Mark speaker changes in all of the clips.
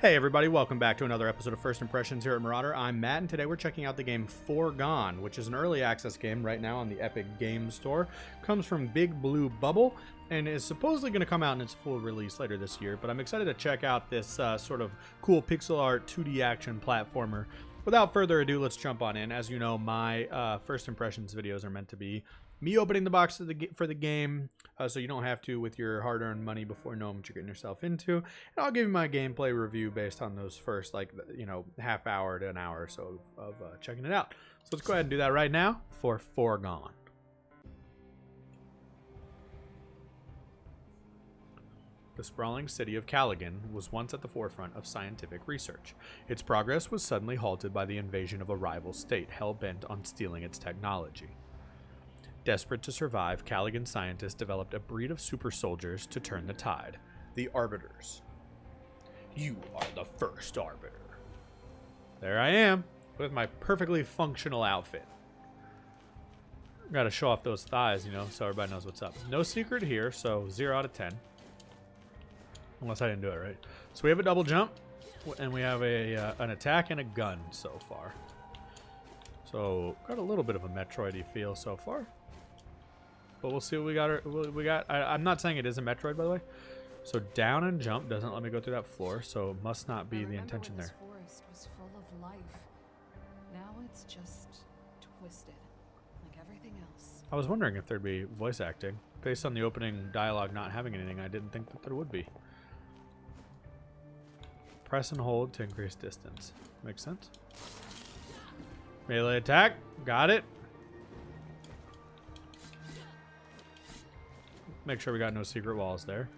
Speaker 1: Hey everybody, welcome back to another episode of First Impressions here at MurrOtter. I'm Matt, and today we're checking out the game Foregone, which is an early access game right now on the Epic Games Store. Comes from Big Blue Bubble, and is supposedly going to come out in its full release later this year, but I'm excited to check out this sort of cool pixel art 2D action platformer. Without further ado, let's jump on in. As you know, my First Impressions videos are meant to be me opening the box for the game, so you don't have to with your hard-earned money before knowing what you're getting yourself into. And I'll give you my gameplay review based on those first, half hour to an hour or so of checking it out. So let's go ahead and do that right now for Foregone. The sprawling city of Caligan was once at the forefront of scientific research. Its progress was suddenly halted by the invasion of a rival state hell-bent on stealing its technology. Desperate to survive, Caligan scientists developed a breed of super soldiers to turn the tide, the Arbiters. You are the first Arbiter. There I am, with my perfectly functional outfit. Gotta show off those thighs, so everybody knows what's up. No secret here, so 0 out of 10. Unless I didn't do it right. So we have a double jump, and we have an attack and a gun so far. So got a little bit of a Metroid-y feel so far. But we'll see what we got. I'm not saying it is a Metroid, by the way. So down and jump doesn't let me go through that floor, so it must not be the intention there.
Speaker 2: This forest was full of life. Now it's just twisted, like everything else.
Speaker 1: I was wondering if there'd be voice acting. Based on the opening dialogue not having anything, I didn't think that there would be. Press and hold to increase distance. Makes sense. Melee attack. Got it. Make sure we got no secret walls there.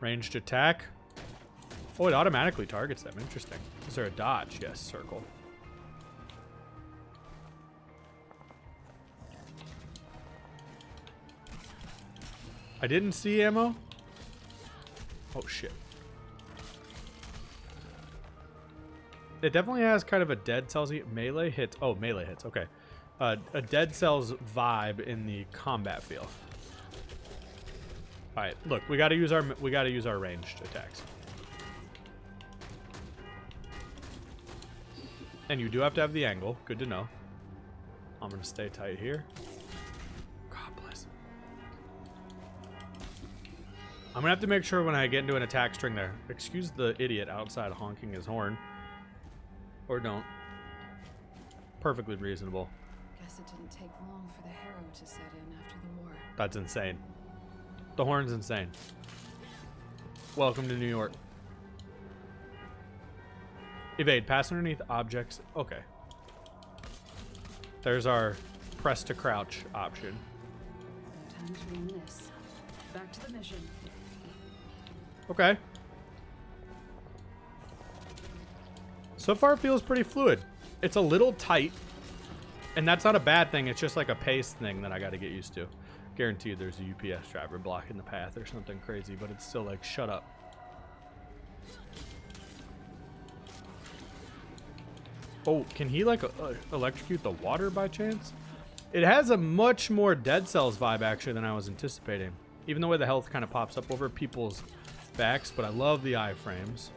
Speaker 1: Ranged attack. Oh, it automatically targets them. Interesting. Is there a dodge? Yes, circle. I didn't see ammo. Oh, shit. It definitely has kind of a Dead Cells melee hits. Oh, melee hits. Okay. A Dead Cells vibe in the combat feel. All right, look, we got to use our ranged attacks. And you do have to have the angle. Good to know. I'm going to stay tight here. God bless. I'm going to have to make sure when I get into an attack string there. Excuse the idiot outside honking his horn. Or don't. Perfectly reasonable.
Speaker 2: Guess it didn't take long for the harrow to set in after the war.
Speaker 1: That's insane. The horn's insane. Welcome to New York. Evade. Pass underneath objects. Okay. There's our press to crouch option.
Speaker 2: No time to reminisce. Back to the mission.
Speaker 1: Okay. So far, it feels pretty fluid. It's a little tight, and that's not a bad thing. It's just like a pace thing that I got to get used to. Guaranteed there's a UPS driver blocking the path or something crazy, but it's still like, shut up. Oh, can he like electrocute the water by chance? It has a much more Dead Cells vibe actually than I was anticipating. Even the way the health kind of pops up over people's backs, but I love the iframes.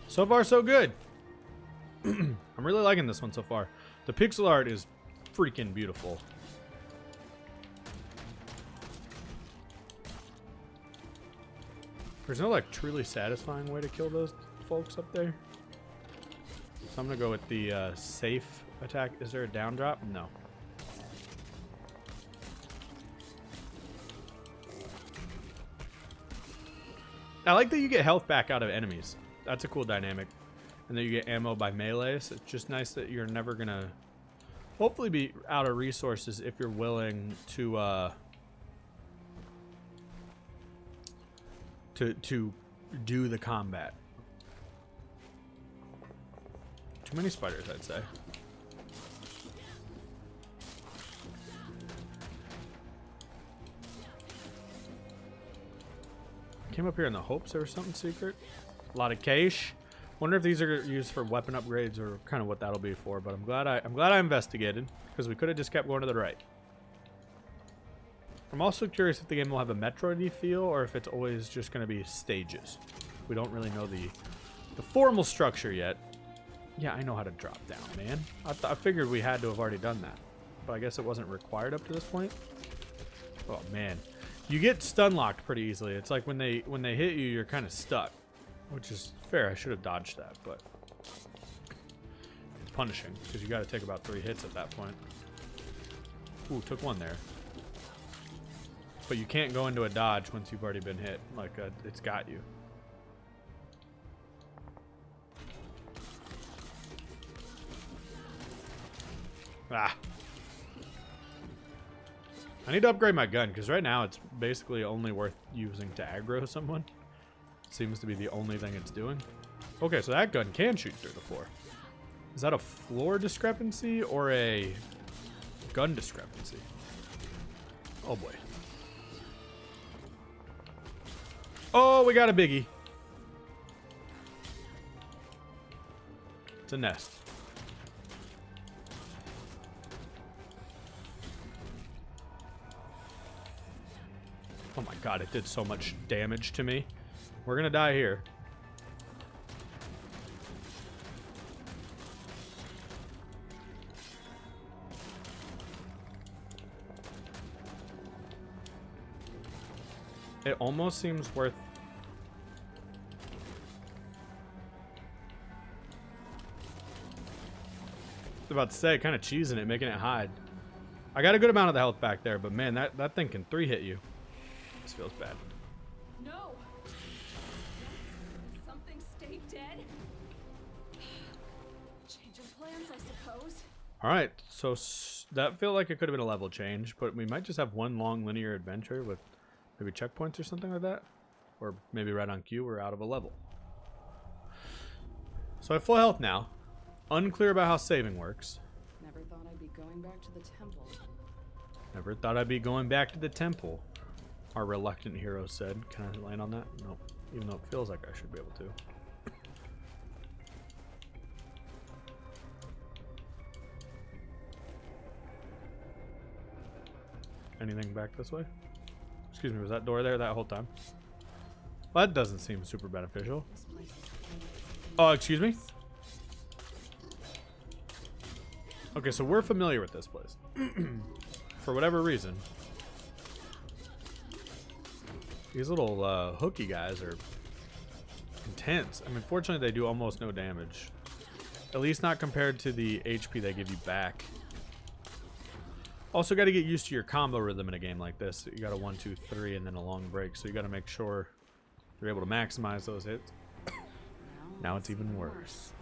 Speaker 1: So far, so good. I'm really liking this one so far. The pixel art is freaking beautiful. There's no like truly satisfying way to kill those folks up there. So I'm gonna go with the safe attack. Is there a down drop? No. I like that you get health back out of enemies. That's a cool dynamic. And then you get ammo by melees. It's just nice that you're never gonna hopefully be out of resources if you're willing to do the combat. Too many spiders, I'd say. Came up here in the hopes there was something secret. A lot of cache. Wonder if these are used for weapon upgrades or kind of what that'll be for. But I'm glad I investigated because we could have just kept going to the right. I'm also curious if the game will have a Metroid-y feel or if it's always just going to be stages. We don't really know the formal structure yet. Yeah, I know how to drop down, man. I figured we had to have already done that, but I guess it wasn't required up to this point. Oh man, you get stun locked pretty easily. It's like when they hit you, you're kind of stuck, which is fair. I should have dodged that, but it's punishing because you got to take about 3 hits at that point. Ooh, took one there. But you can't go into a dodge once you've already been hit. Like, it's got you. Ah. I need to upgrade my gun, because right now it's basically only worth using to aggro someone. Seems to be the only thing it's doing. Okay, so that gun can shoot through the floor. Is that a floor discrepancy or a gun discrepancy? Oh boy. Oh, we got a biggie. It's a nest. Oh my god, it did so much damage to me. We're gonna die here. It almost seems worth... I was about to say, kind of cheesing it, making it hide. I got a good amount of the health back there, but man, that thing can 3-hit you. This feels bad.
Speaker 2: No. Something stay dead. Change of plans, I suppose.
Speaker 1: All right, so that felt like it could have been a level change, but we might just have one long linear adventure with maybe checkpoints or something like that, or maybe right on cue we're out of a level. So I have full health now. Unclear about how saving works.
Speaker 2: Never thought I'd be going back to the temple.
Speaker 1: Never thought I'd be going back to the temple. Our reluctant hero said. Can I land on that? Nope. Even though it feels like I should be able to. Anything back this way? Excuse me, was that door there that whole time? Well, that doesn't seem super beneficial. Oh, excuse me? Okay, so we're familiar with this place. For whatever reason. These little hooky guys are intense. I mean, fortunately, they do almost no damage. At least not compared to the HP they give you back. Also, got to get used to your combo rhythm in a game like this. You got a 1, 2, 3, and then a long break. So you got to make sure you're able to maximize those hits. Now it's even worse.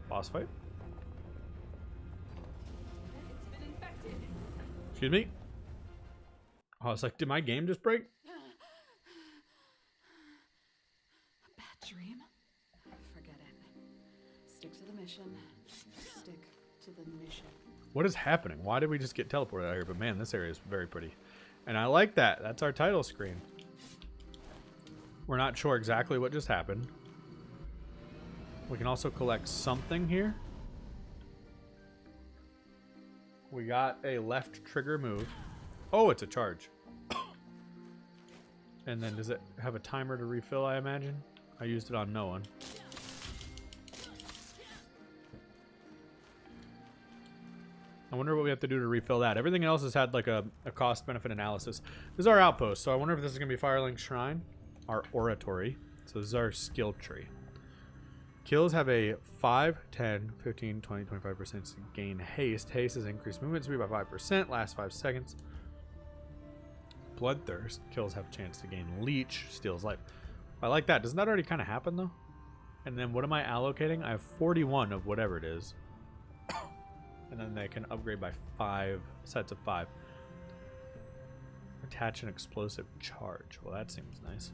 Speaker 1: Boss fight?
Speaker 2: It's been infected.
Speaker 1: Excuse me? Oh, I was like, did my game just break?
Speaker 2: A bad dream? Forget it. Stick to the mission. Stick to the mission.
Speaker 1: What is happening? Why did we just get teleported out here? But man, this area is very pretty. And I like that. That's our title screen. We're not sure exactly what just happened. We can also collect something here. We got a left trigger move. Oh, it's a charge. And then does it have a timer to refill, I imagine? I used it on no one. I wonder what we have to do to refill that. Everything else has had like a cost-benefit analysis. This is our outpost, so I wonder if this is going to be Firelink Shrine. Our oratory. So this is our skill tree. Kills have a 5, 10, 15, 20, 25% gain haste. Haste is increased movement speed by 5%, lasts 5 seconds. Bloodthirst. Kills have a chance to gain leech, steals life. I like that. Doesn't that already kind of happen though? And then what am I allocating? I have 41 of whatever it is. And then they can upgrade by 5 sets of 5. Attach an explosive charge. Well, that seems nice.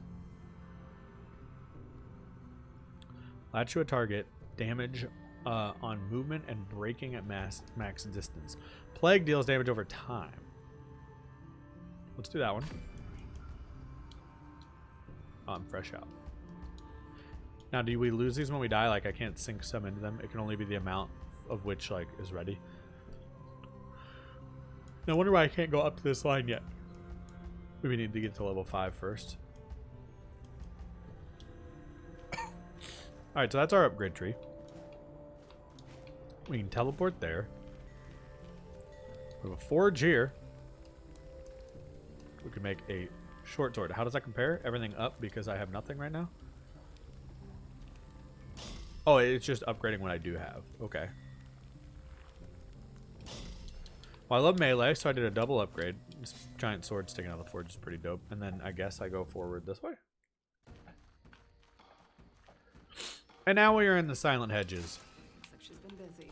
Speaker 1: Latch to a target. Damage on movement and braking at max distance. Plague deals damage over time. Let's do that one. Oh, I'm fresh out. Now, do we lose these when we die? Like, I can't sink some into them. It can only be the amount of which, like, is ready. No wonder why I can't go up to this line yet. We need to get to level 5 first. Alright, so that's our upgrade tree. We can teleport there. We have a forge here. We can make a short sword. How does that compare? Everything up because I have nothing right now? Oh, it's just upgrading what I do have. Okay. Well, I love melee, so I did a double upgrade. This giant sword sticking out of the forge is pretty dope. And then I guess I go forward this way. And now we are in the Silent Hedges.
Speaker 2: Looks like she's been busy.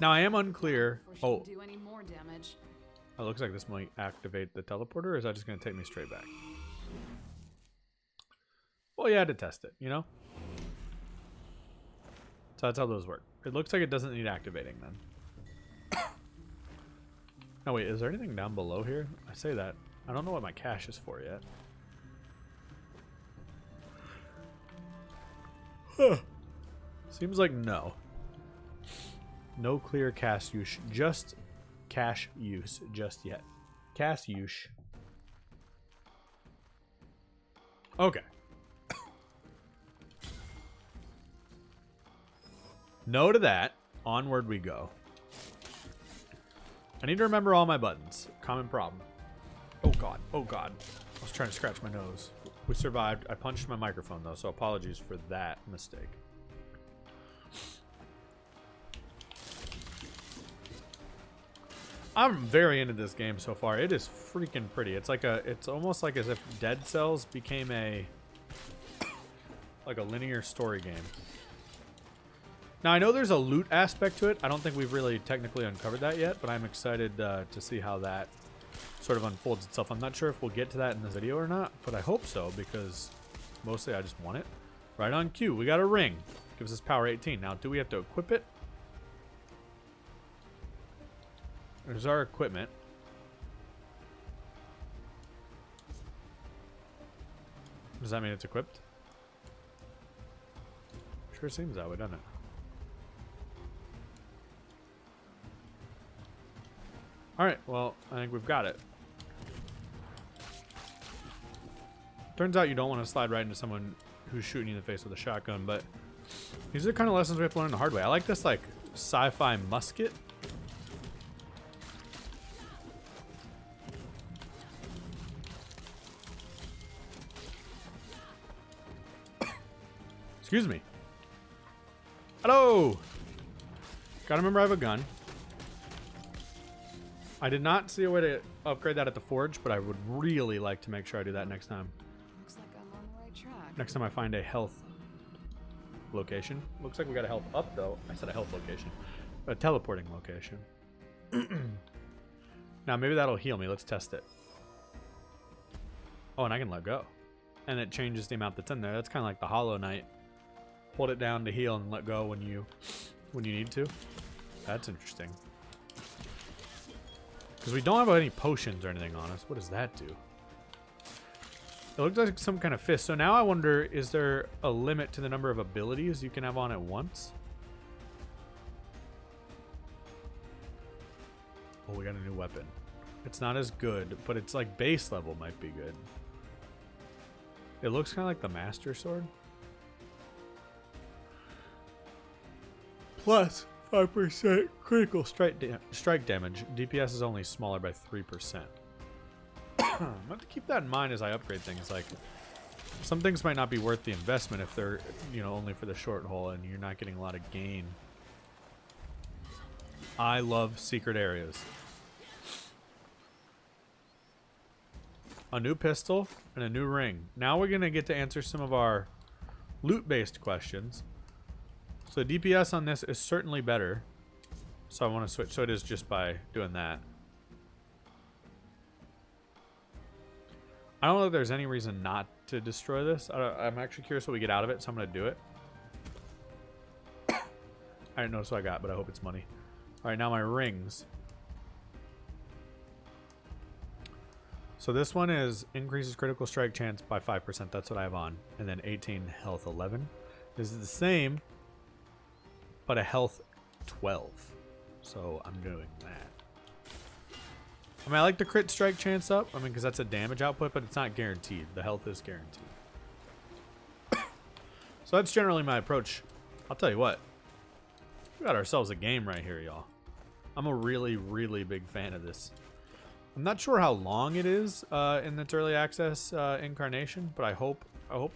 Speaker 1: Now I am unclear.
Speaker 2: Before she can do any more damage.
Speaker 1: It looks like this might activate the teleporter, or is that just going to take me straight back? Well, yeah, to test it, you know? So that's how those work. It looks like it doesn't need activating then. Oh wait, is there anything down below here? I say that. I don't know what my cache is for yet. Huh. Seems like no. No clear cache use. Just cache use just yet. Cache use. Okay. No to that. Onward we go. I need to remember all my buttons. Common problem. Oh god. Oh god. I was trying to scratch my nose. We survived. I punched my microphone though, so apologies for that mistake. I'm very into this game so far. It is freaking pretty. It's like it's almost like as if Dead Cells became like a linear story game. Now I know there's a loot aspect to it. I don't think we've really technically uncovered that yet, but I'm excited to see how that sort of unfolds itself. I'm not sure if we'll get to that in the video or not, but I hope so because mostly I just want it. Right on cue. We got a ring. Gives us power 18. Now, do we have to equip it? There's our equipment. Does that mean it's equipped? Sure seems that way, doesn't it? Alright, well, I think we've got it. Turns out you don't want to slide right into someone who's shooting you in the face with a shotgun, but these are the kind of lessons we have to learn the hard way. I like this, like, sci-fi musket. Excuse me. Hello! Gotta remember I have a gun. I did not see a way to upgrade that at the forge, but I would really like to make sure I do that next time.
Speaker 2: Looks like I'm on the right track.
Speaker 1: Next time I find a health location. Looks like we got a health up, though. I said a health location. A teleporting location. Now, maybe that'll heal me. Let's test it. Oh, and I can let go. And it changes the amount that's in there. That's kind of like the Hollow Knight. Hold it down to heal and let go when you need to. That's interesting. Because we don't have any potions or anything on us. What does that do? It looks like some kind of fist. So now I wonder, is there a limit to the number of abilities you can have on at once? Oh, we got a new weapon. It's not as good, but it's like base level might be good. It looks kind of like the Master Sword. Plus 5% critical strike damage. DPS is only smaller by 3%. I have to keep that in mind as I upgrade things. Like, some things might not be worth the investment if they're, you know, only for the short haul and you're not getting a lot of gain. I love secret areas. A new pistol and a new ring. Now we're going to get to answer some of our loot-based questions. So DPS on this is certainly better. So I want to switch. So it is just by doing that. I don't know if there's any reason not to destroy this. I'm actually curious what we get out of it, so I'm going to do it. I didn't notice what I got, but I hope it's money. All right, now my rings. So this one is increases critical strike chance by 5%. That's what I have on. And then 18 health 11. This is the same, but a health 12. So I'm doing that. I mean, I like the crit strike chance up. I mean, because that's a damage output, but it's not guaranteed. The health is guaranteed. So that's generally my approach. I'll tell you what. We got ourselves a game right here, y'all. I'm a really, really big fan of this. I'm not sure how long it is in its early access incarnation, but I hope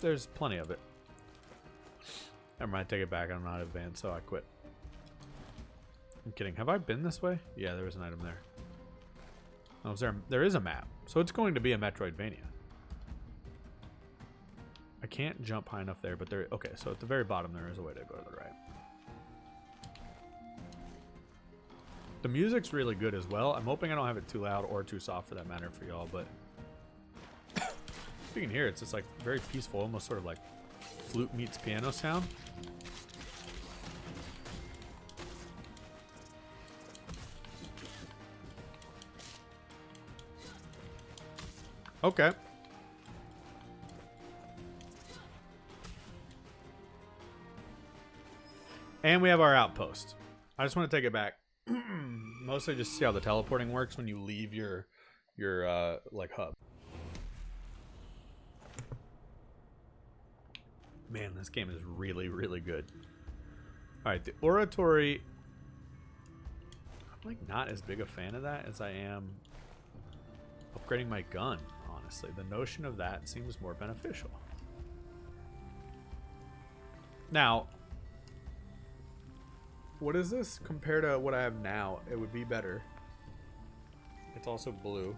Speaker 1: there's plenty of it. Never mind, take it back. I'm not advanced, so I quit. I'm kidding. Have I been this way? Yeah, there was an item there. Oh, there is a map. So it's going to be a Metroidvania. I can't jump high enough there, but there... Okay, so at the very bottom there is a way to go to the right. The music's really good as well. I'm hoping I don't have it too loud or too soft for that matter for y'all, but... you can hear it's just like very peaceful, almost sort of like flute meets piano sound. Okay. And we have our outpost. I just want to take it back. Mostly just see how the teleporting works when you leave your like hub. Man, this game is really, really good. All right, the oratory. I'm like not as big a fan of that as I am upgrading my gun. Honestly, the notion of that seems more beneficial. Now, what is this compared to what I have now? It would be better. It's also blue.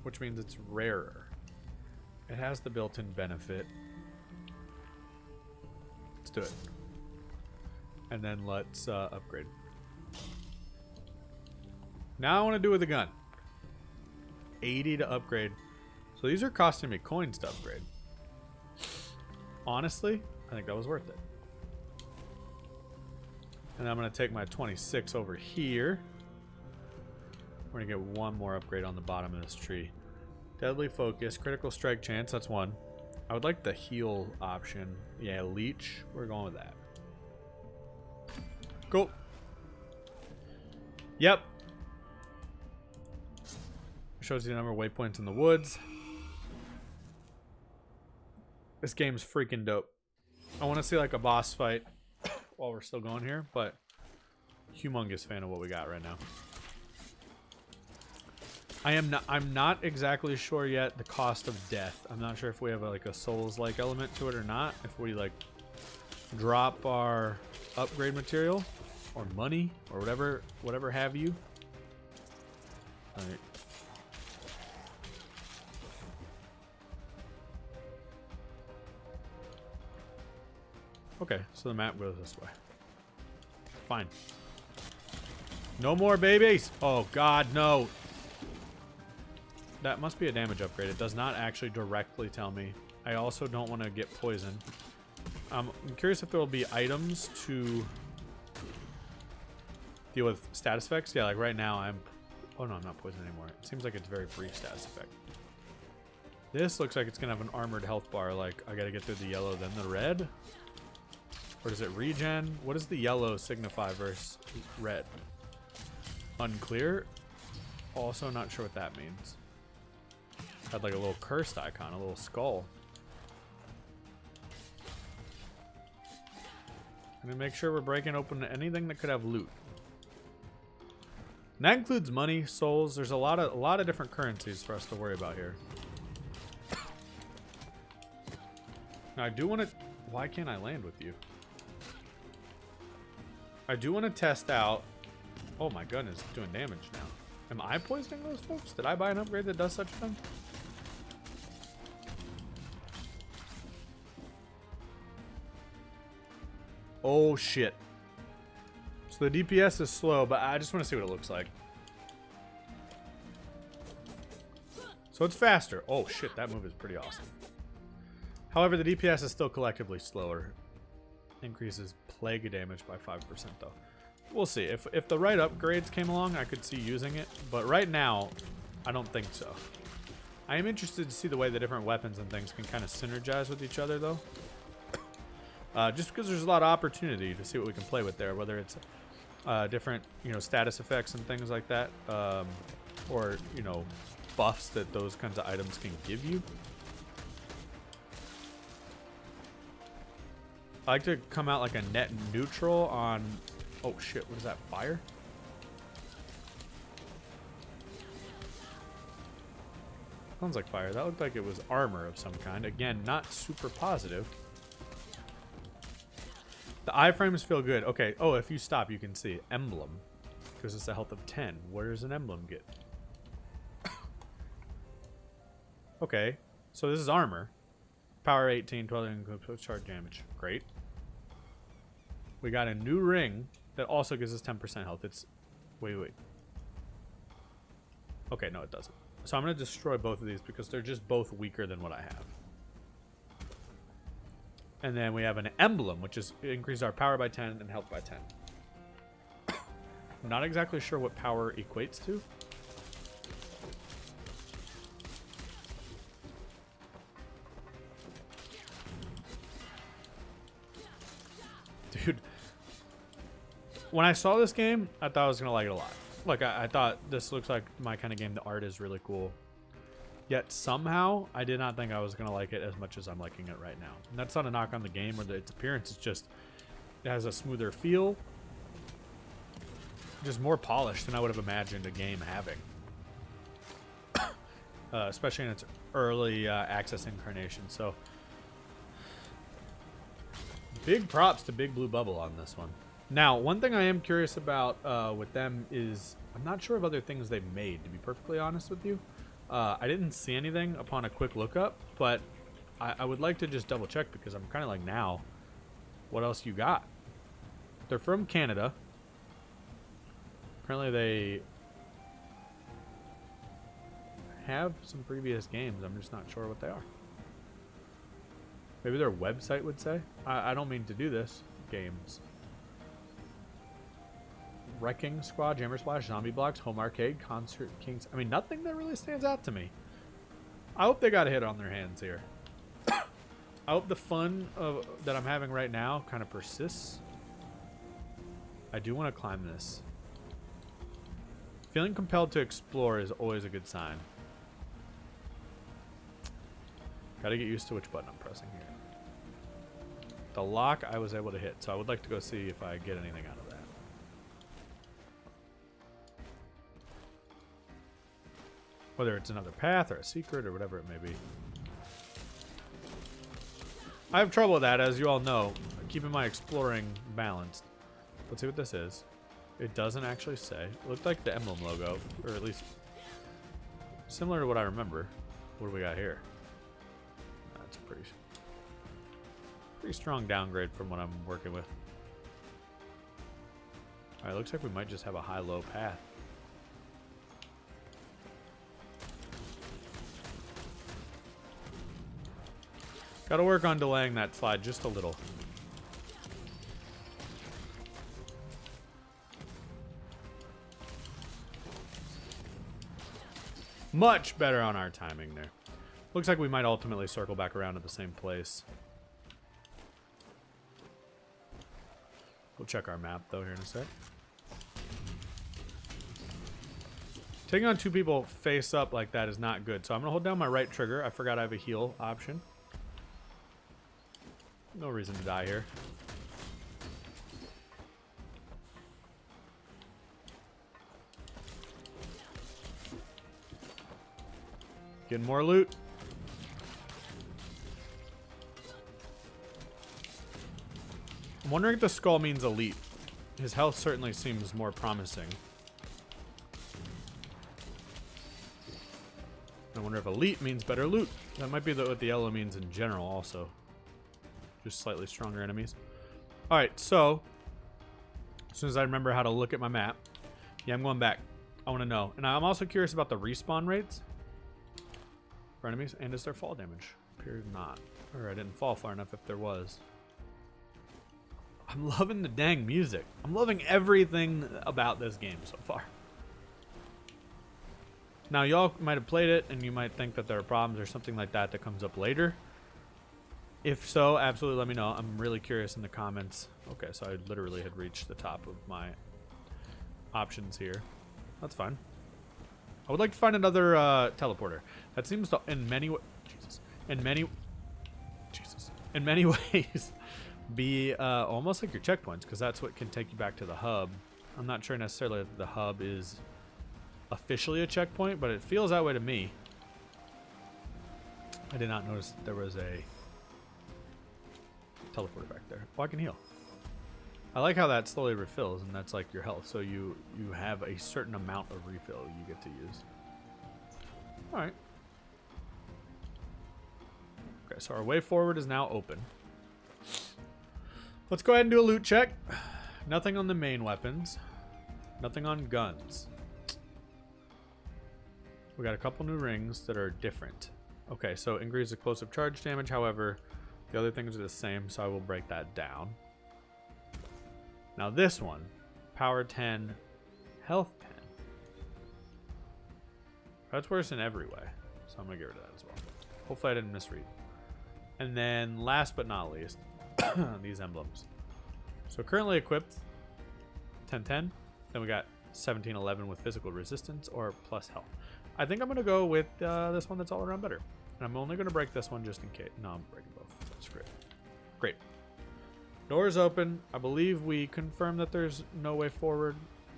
Speaker 1: Which means it's rarer. It has the built-in benefit. Let's do it. And then let's upgrade. Now I want to do with the gun. 80 to upgrade. So these are costing me coins to upgrade. Honestly, I think that was worth it. And I'm going to take my 26 over here. We're going to get one more upgrade on the bottom of this tree. Deadly focus, critical strike chance, that's one. I would like the heal option. Yeah, leech, we're going with that. Cool. Yep. Shows you the number of waypoints in the woods. This game's freaking dope. I want to see like a boss fight while we're still going here, but humongous fan of what we got right now. I'm not exactly sure yet the cost of death. I'm not sure if we have like a Souls-like element to it or not. If we like drop our upgrade material or money or whatever have you. All right. Okay, so the map goes this way. Fine. No more babies! Oh god, no! That must be a damage upgrade. It does not actually directly tell me. I also don't want to get poisoned. I'm curious if there will be items to deal with status effects. Yeah, like right now I'm... Oh no, I'm not poisoned anymore. It seems like it's very brief status effect. This looks like it's going to have an armored health bar. Like, I got to get through the yellow, then the red. Or does it regen? What does the yellow signify versus red? Unclear. Also not sure what that means. Had like a little cursed icon, a little skull. I'm gonna make sure we're breaking open anything that could have loot. And that includes money, souls. There's a lot of different currencies for us to worry about here. Now I do want to... Why can't I land with you? I do want to test out... Oh my goodness, it's doing damage now. Am I poisoning those folks? Did I buy an upgrade that does such a thing? Oh shit. So the DPS is slow, but I just want to see what it looks like. So it's faster. Oh shit, that move is pretty awesome. However, the DPS is still collectively slower. Increases plague damage by 5% though. We'll see. If the right upgrades came along, I could see using it. But right now, I don't think so. I am interested to see the way the different weapons and things can kind of synergize with each other though. just because there's a lot of opportunity to see what we can play with there, whether it's different, status effects and things like that, or, buffs that those kinds of items can give you. I like to come out like a net neutral on... Oh shit, what is that, fire? Sounds like fire. That looked like it was armor of some kind. Again, not super positive. The iframes feel good. Okay, oh, if you stop, you can see emblem. Because it's a health of 10. Where does an emblem get? Okay, so this is armor. Power 18, 12 charge damage. Great. We got a new ring that also gives us 10% health. It's... Wait. Okay, no, it doesn't. So I'm going to destroy both of these because they're just both weaker than what I have. And then we have an emblem, which is increases our power by 10 and health by 10. I'm not exactly sure what power equates to. Dude, when I saw this game, I thought I was going to like it a lot. Like, I thought this looks like my kind of game. The art is really cool. Yet somehow, I did not think I was going to like it as much as I'm liking it right now. And that's not a knock on the game or its appearance. It's just, it has a smoother feel. Just more polished than I would have imagined a game having. Especially in its early access incarnation. So, big props to Big Blue Bubble on this one. Now, one thing I am curious about with them is I'm not sure of other things they've made, to be perfectly honest with you. I didn't see anything upon a quick lookup, but I would like to just double check because I'm kind of like, now, what else you got? They're from Canada. Apparently they have some previous games. I'm just not sure what they are. Maybe their website would say. I don't mean to do this. Games. Wrecking Squad, Jammer Splash, Zombie Blocks, Home Arcade, Concert Kings. I mean, nothing that really stands out to me. I hope they got a hit on their hands here. I hope the fun that I'm having right now kind of persists. I do want to climb this. Feeling compelled to explore is always a good sign. Gotta get used to which button I'm pressing here. The lock I was able to hit, so I would like to go see if I get anything out of that. Whether it's another path or a secret or whatever it may be. I have trouble with that, as you all know, keeping my exploring balanced. Let's see what this is. It doesn't actually say. It looked like the emblem logo, or at least similar to what I remember. What do we got here? That's a pretty strong downgrade from what I'm working with. Alright, looks like we might just have a high-low path. Gotta work on delaying that slide just a little. Much better on our timing there. Looks like we might ultimately circle back around to the same place. We'll check our map though here in a sec. Taking on two people face up like that is not good. So I'm gonna hold down my right trigger. I forgot I have a heal option. No reason to die here. Getting more loot. I'm wondering if the skull means elite. His health certainly seems more promising. I wonder if elite means better loot. That might be what the yellow means in general also. Just slightly stronger enemies. Alright, so as soon as I remember how to look at my map. Yeah, I'm going back. I want to know. And I'm also curious about the respawn rates for enemies. And is there fall damage? Appears not. Or I didn't fall far enough if there was. I'm loving the dang music. I'm loving everything about this game so far. Now, y'all might have played it, and you might think that there are problems or something like that that comes up later. If so, absolutely let me know. I'm really curious in the comments. Okay, so I literally had reached the top of my options here. That's fine. I would like to find another teleporter. That seems to, in many ways, be almost like your checkpoints, because that's what can take you back to the hub. I'm not sure necessarily that the hub is officially a checkpoint, but it feels that way to me. I did not notice that there was a teleporter back there. Oh, I can heal. I like how that slowly refills, and that's like your health. So you have a certain amount of refill you get to use. All right. Okay, so our way forward is now open. Let's go ahead and do a loot check. Nothing on the main weapons. Nothing on guns. We got a couple new rings that are different. Okay, so increase explosive charge damage. However, the other things are the same, so I will break that down. Now this one, power 10, health 10. That's worse in every way, so I'm gonna get rid of that as well. Hopefully I didn't misread. And then last but not least, these emblems. So currently equipped 1010, then we got 1711 with physical resistance or plus health. I think I'm gonna go with this one that's all around better. And I'm only gonna break this one just in case. No, I'm breaking both. That's great. Great. Doors open. I believe we confirmed that there's no way forward.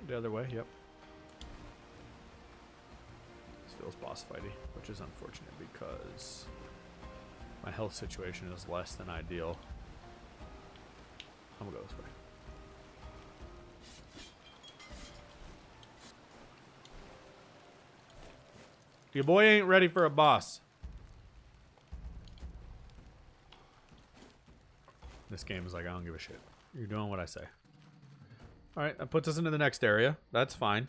Speaker 1: The other way, yep. This feels boss fighty, which is unfortunate because my health situation is less than ideal. I'm gonna go this way. Your boy ain't ready for a boss. This game is like, I don't give a shit. You're doing what I say. Alright, that puts us into the next area. That's fine.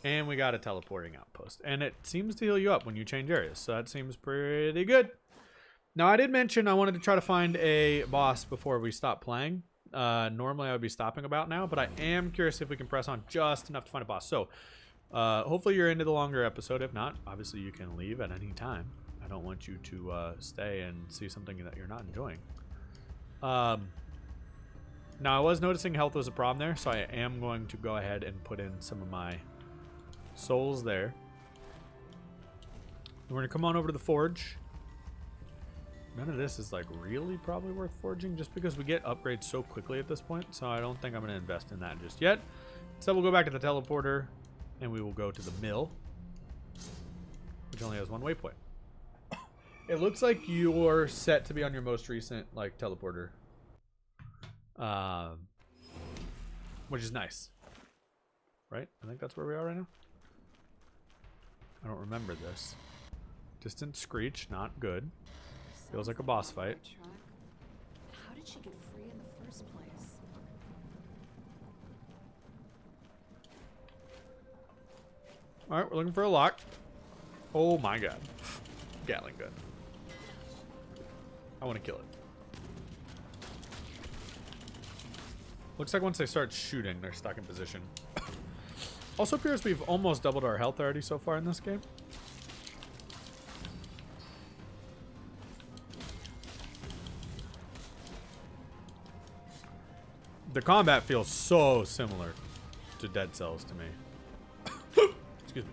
Speaker 1: And we got a teleporting outpost. And it seems to heal you up when you change areas. So that seems pretty good. Now, I did mention I wanted to try to find a boss before we stop playing. Normally, I would be stopping about now. But I am curious if we can press on just enough to find a boss. So, hopefully you're into the longer episode. If not, obviously you can leave at any time. I don't want you to stay and see something that you're not enjoying. Now I was noticing health was a problem there, so I am going to go ahead and put in some of my souls there. We're going to come on over to the forge. None of this is like really probably worth forging just because we get upgrades so quickly at this point, so I don't think I'm going to invest in that just yet. So we'll go back to the teleporter and we will go to the mill, which only has one waypoint. It looks like you're set to be on your most recent like teleporter, which is nice, right? I think that's where we are right now. I don't remember this. Distant screech, not good. Feels like a boss fight.
Speaker 2: How did she get free in the first place?
Speaker 1: All right, we're looking for a lock. Oh my god, Gatling gun. I want to kill it. Looks like once they start shooting, they're stuck in position. Also appears we've almost doubled our health already so far in this game. The combat feels so similar to Dead Cells to me. Excuse me.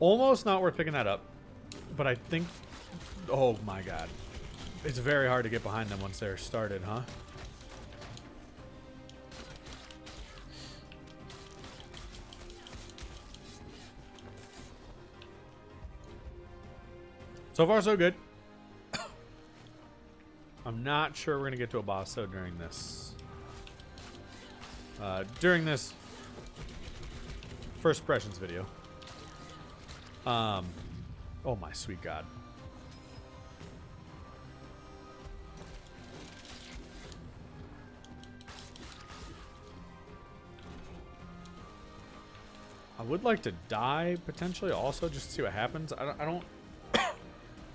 Speaker 1: Almost not worth picking that up, but I think... Oh my god. It's very hard to get behind them once they're started, huh? So far, so good. I'm not sure we're going to get to a boss, though, during this. During this first impressions video. Oh my sweet god. I would like to die potentially also just to see what happens. I don't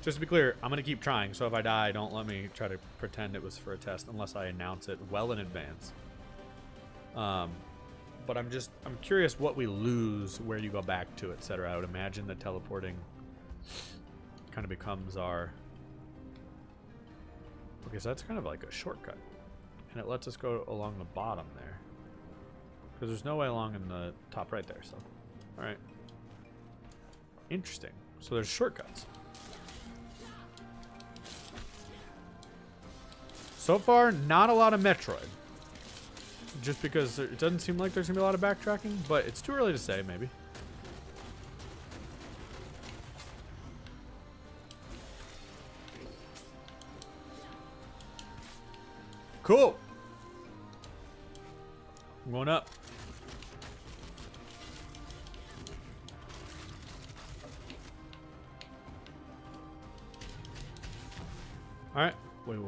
Speaker 1: just to be clear, I'm gonna keep trying, so if I die, don't let me try to pretend it was for a test unless I announce it well in advance. But I'm curious what we lose, where you go back to, etc. I would imagine that teleporting kind of becomes our Okay, so that's kind of like a shortcut. And it lets us go along the bottom there. Because there's no way along in the top right there, so. Alright. Interesting. So there's shortcuts. So far, not a lot of Metroid. Just because it doesn't seem like there's going to be a lot of backtracking, but it's too early to say, maybe. Cool. I'm going up. Alright. Wait.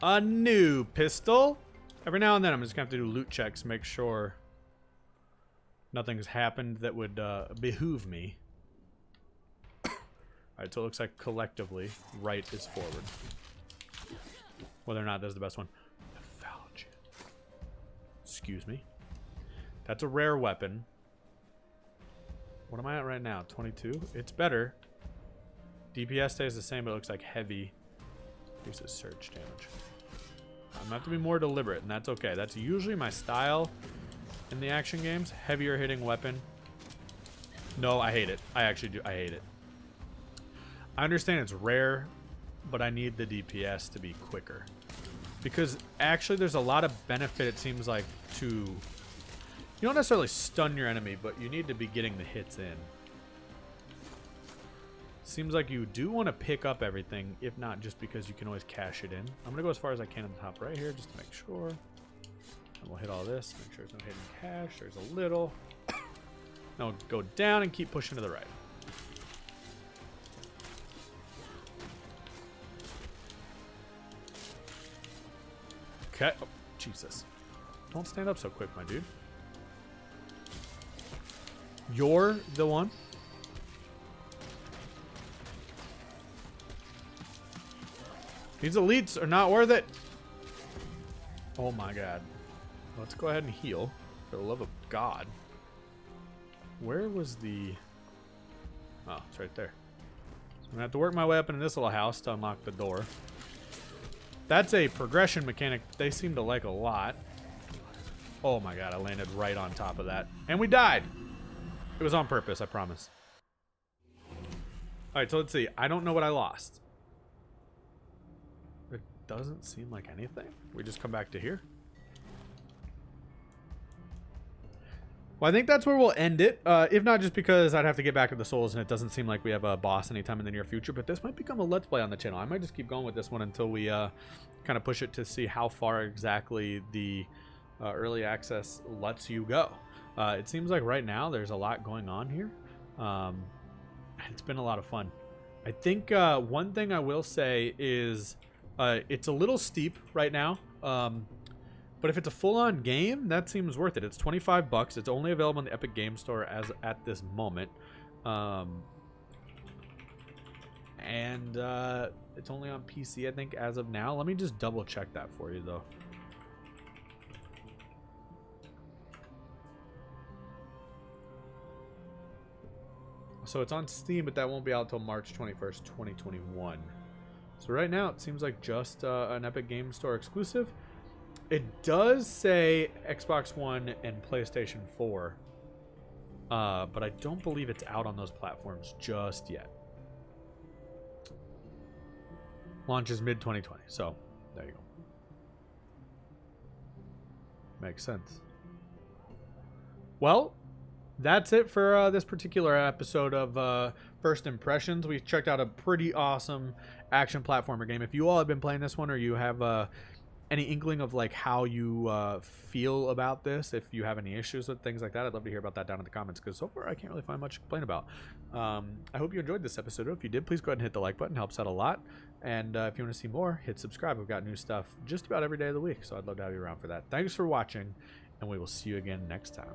Speaker 1: A new pistol. Every now and then I'm just going to have to do loot checks, make sure nothing's happened that would behoove me. Alright, so it looks like collectively, right is forward. Whether or not that's the best one. Excuse me. That's a rare weapon. What am I at right now? 22? It's better. DPS stays the same, but it looks like heavy. Uses surge damage. I'm gonna have to be more deliberate, and that's okay. That's usually my style in the action games. Heavier hitting weapon. No, I hate it. I actually do. I hate it. I understand it's rare, but I need the DPS to be quicker. Because actually there's a lot of benefit, it seems like, to... You don't necessarily stun your enemy, but you need to be getting the hits in. Seems like you do want to pick up everything, if not just because you can always cash it in. I'm going to go as far as I can on the top right here, just to make sure. And we'll hit all this, make sure there's no hidden cash. There's a little. Now we'll go down and keep pushing to the right. Okay. Oh, Jesus. Don't stand up so quick, my dude. You're the one. These elites are not worth it. Oh my god. Let's go ahead and heal. For the love of God. Where was the... Oh, it's right there. So I'm going to have to work my way up into this little house to unlock the door. That's a progression mechanic they seem to like a lot. Oh my god, I landed right on top of that. And we died! It was on purpose, I promise. Alright, so let's see. I don't know what I lost. It doesn't seem like anything. We just come back to here. Well, I think that's where we'll end it. If not just because I'd have to get back to the souls and it doesn't seem like we have a boss anytime in the near future. But this might become a Let's Play on the channel. I might just keep going with this one until we kind of push it to see how far exactly the early access lets you go. It seems like right now there's a lot going on here. It's been a lot of fun. I think one thing I will say is it's a little steep right now. But if it's a full-on game, that seems worth it. It's $25. It's only available in the Epic Game Store as at this moment. And it's only on PC, I think, as of now. Let me just double-check that for you, though. So it's on Steam, but that won't be out until March 21st, 2021. So right now, it seems like just an Epic Game Store exclusive. It does say Xbox One and PlayStation 4, but I don't believe it's out on those platforms just yet. Launches mid-2020, so there you go. Makes sense. Well, that's it for this particular episode of First Impressions. We checked out a pretty awesome action platformer game. If you all have been playing this one, or you have any inkling of like how you feel about this, if you have any issues with things like that, I'd love to hear about that down in the comments, because so far I can't really find much to complain about. I hope you enjoyed this episode. If you did, please go ahead and hit the like button. It helps out a lot. And if you want to see more, hit subscribe. We've got new stuff just about every day of the week, so I'd love to have you around for that. Thanks for watching, and we will see you again next time.